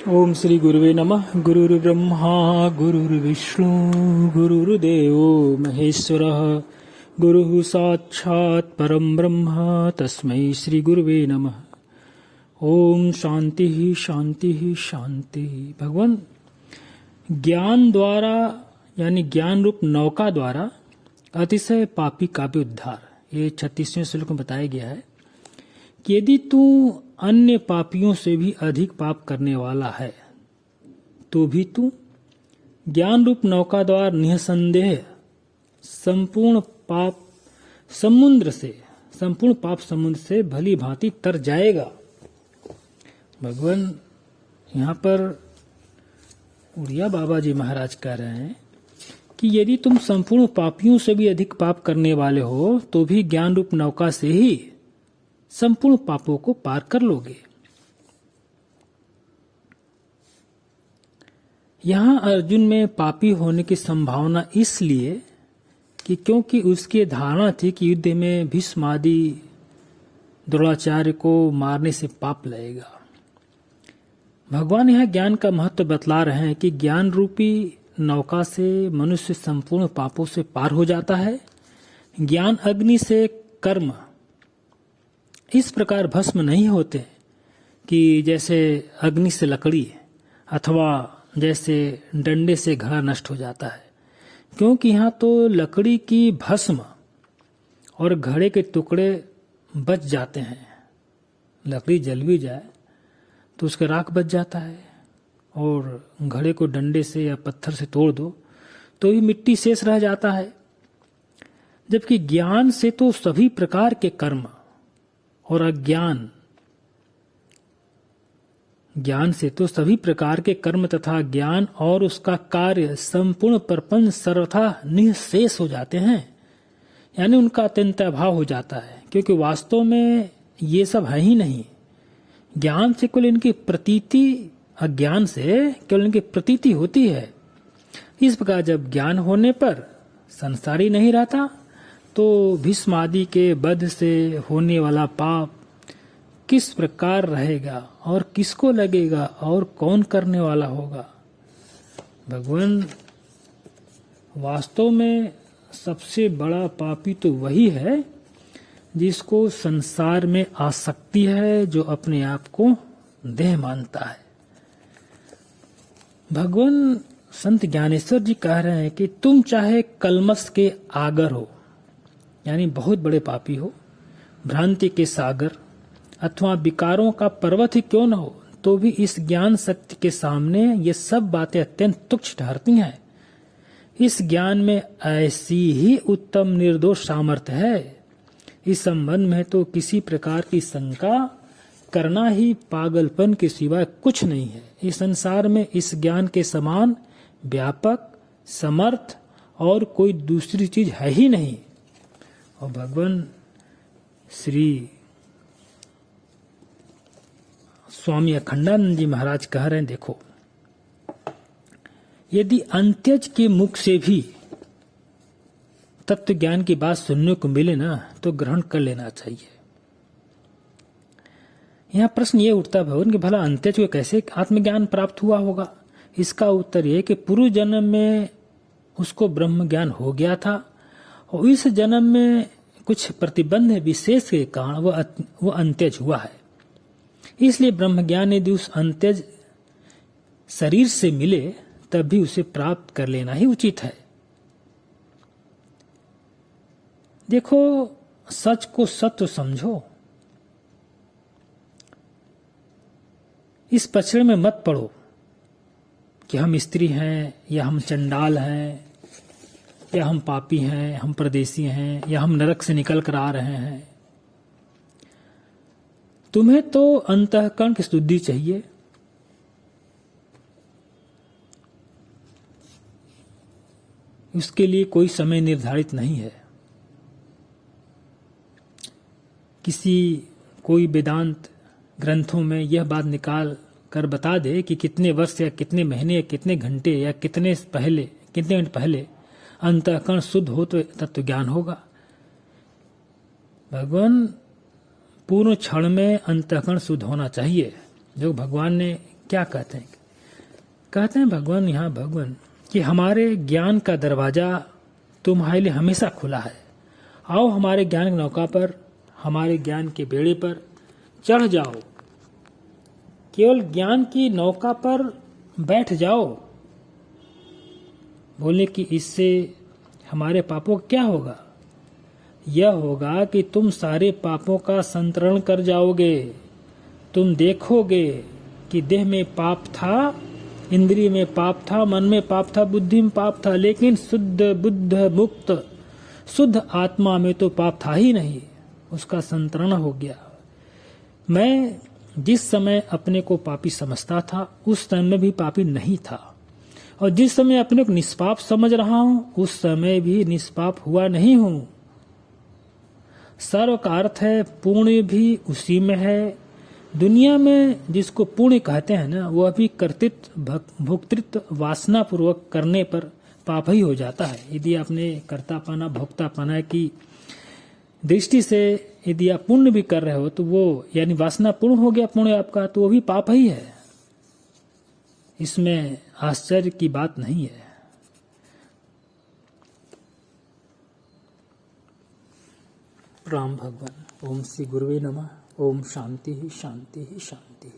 ओम श्री गुरुवे नमः। गुरुर्ब्रह्मा गुरुर्विष्णु गुरुर्देवो महेश्वरः गुरुः साक्षात् परम ब्रह्म तस्मै श्री गुरुवे नमः। ओम शांति शांति शांति। भगवान ज्ञान द्वारा यानी ज्ञान रूप नौका द्वारा अतिशय पापी का भी उद्धार, ये 36वें श्लोक में बताया गया है कि यदि तू अन्य पापियों से भी अधिक पाप करने वाला है तो भी तू ज्ञान रूप नौका द्वारा निसंदेह संपूर्ण पाप समुद्र से भली भांति तर जाएगा। भगवान यहाँ पर उड़िया बाबा जी महाराज कह रहे हैं कि यदि तुम संपूर्ण पापियों से भी अधिक पाप करने वाले हो तो भी ज्ञान रूप नौका से ही संपूर्ण पापों को पार कर लोगे। यहां अर्जुन में पापी होने की संभावना इसलिए कि क्योंकि उसकी धारणा थी कि युद्ध में भीष्म आदि द्रोणाचार्य को मारने से पाप लगेगा। भगवान यह ज्ञान का महत्व बतला रहे हैं कि ज्ञान रूपी नौका से मनुष्य संपूर्ण पापों से पार हो जाता है। ज्ञान अग्नि से कर्म इस प्रकार भस्म नहीं होते कि जैसे अग्नि से लकड़ी अथवा जैसे डंडे से घड़ा नष्ट हो जाता है, क्योंकि यहाँ तो लकड़ी की भस्म और घड़े के टुकड़े बच जाते हैं। लकड़ी जल भी जाए तो उसका राख बच जाता है, और घड़े को डंडे से या पत्थर से तोड़ दो तो भी मिट्टी शेष रह जाता है। जबकि ज्ञान से तो सभी प्रकार के कर्म और ज्ञान से तो सभी प्रकार के कर्म तथा ज्ञान और उसका कार्य संपूर्ण प्रपंच सर्वथा निःशेष हो जाते हैं, यानी उनका अत्यंत अभाव हो जाता है, क्योंकि वास्तव में ये सब है ही नहीं। ज्ञान से केवल इनकी प्रतीति, अज्ञान से केवल इनकी प्रतीति होती है। इस प्रकार जब ज्ञान होने पर संसार ही नहीं रहता तो भीष्म आदि के वध से होने वाला पाप किस प्रकार रहेगा और किसको लगेगा और कौन करने वाला होगा। भगवान वास्तव में सबसे बड़ा पापी तो वही है जिसको संसार में आसक्ति है, जो अपने आप को देह मानता है। भगवान संत ज्ञानेश्वर जी कह रहे हैं कि तुम चाहे कलमश के आगर हो, यानी बहुत बड़े पापी हो, भ्रांति के सागर अथवा विकारों का पर्वत ही क्यों न हो, तो भी इस ज्ञान शक्ति के सामने ये सब बातें अत्यंत तुच्छ ठहरती हैं। इस ज्ञान में ऐसी ही उत्तम निर्दोष सामर्थ्य है, इस संबंध में तो किसी प्रकार की शंका करना ही पागलपन के सिवाय कुछ नहीं है। इस संसार में इस ज्ञान के समान व्यापक, समर्थ और कोई दूसरी चीज है ही नहीं। और भगवान श्री स्वामी अखंडानंद जी महाराज कह रहे हैं, देखो, यदि अंत्यज के मुख से भी तत्व ज्ञान की बात सुनने को मिले ना तो ग्रहण कर लेना चाहिए। यहाँ प्रश्न ये उठता है भगवान कि भला अंत्यज को कैसे आत्मज्ञान प्राप्त हुआ होगा। इसका उत्तर यह कि पूर्व जन्म में उसको ब्रह्म ज्ञान हो गया था और इस जन्म में कुछ प्रतिबंध विशेष के कारण वो अंत्यज हुआ है। इसलिए ब्रह्म ज्ञान यदि उस अंत्यज शरीर से मिले तब भी उसे प्राप्त कर लेना ही उचित है। देखो, सच को सत्य समझो, इस पचड़े में मत पड़ो कि हम स्त्री हैं या हम चंडाल हैं या हम पापी हैं, हम परदेसी हैं या हम नरक से निकल कर आ रहे हैं। तुम्हें तो अंतःकरण की शुद्धि चाहिए। उसके लिए कोई समय निर्धारित नहीं है। कोई वेदांत ग्रंथों में यह बात निकाल कर बता दे कि कितने वर्ष या कितने महीने या कितने घंटे या कितने मिनट पहले अंतःकरण शुद्ध हो तो तत्व ज्ञान होगा। भगवान पूर्ण क्षण में अंतःकरण शुद्ध होना चाहिए। जो भगवान ने क्या कहते हैं? कहते हैं भगवान, यहाँ भगवान कि हमारे ज्ञान का दरवाजा तुम्हारे लिए हमेशा खुला है। आओ हमारे ज्ञान की नौका पर, हमारे ज्ञान के बेड़े पर चढ़ जाओ। केवल ज्ञान की नौका पर बैठ जाओ। बोले कि इससे हमारे पापों का क्या होगा? यह होगा कि तुम सारे पापों का संतरण कर जाओगे। तुम देखोगे कि देह में पाप था, इंद्रिय में पाप था, मन में पाप था, बुद्धि में पाप था, लेकिन शुद्ध बुद्ध मुक्त शुद्ध आत्मा में तो पाप था ही नहीं। उसका संतरण हो गया। मैं जिस समय अपने को पापी समझता था उस समय भी पापी नहीं था, और जिस समय अपने को निष्पाप समझ रहा हूं उस समय भी निष्पाप हुआ नहीं हूं। सर्व का अर्थ है पुण्य भी उसी में है। दुनिया में जिसको पुण्य कहते हैं ना, वह भी कर्तृत्व भोक्तृत्व वासना पूर्वक करने पर पाप ही हो जाता है। यदि आपने कर्तापना भोक्तापना की दृष्टि से यदि आप पुण्य भी कर रहे हो तो वो यानी वासना पूर्ण हो गया पुण्य आपका, तो वो भी पाप ही है। इसमें आश्चर्य की बात नहीं है। राम भगवान। ओम श्री गुरुवे नमः। ओम शांति ही शांति ही शांति।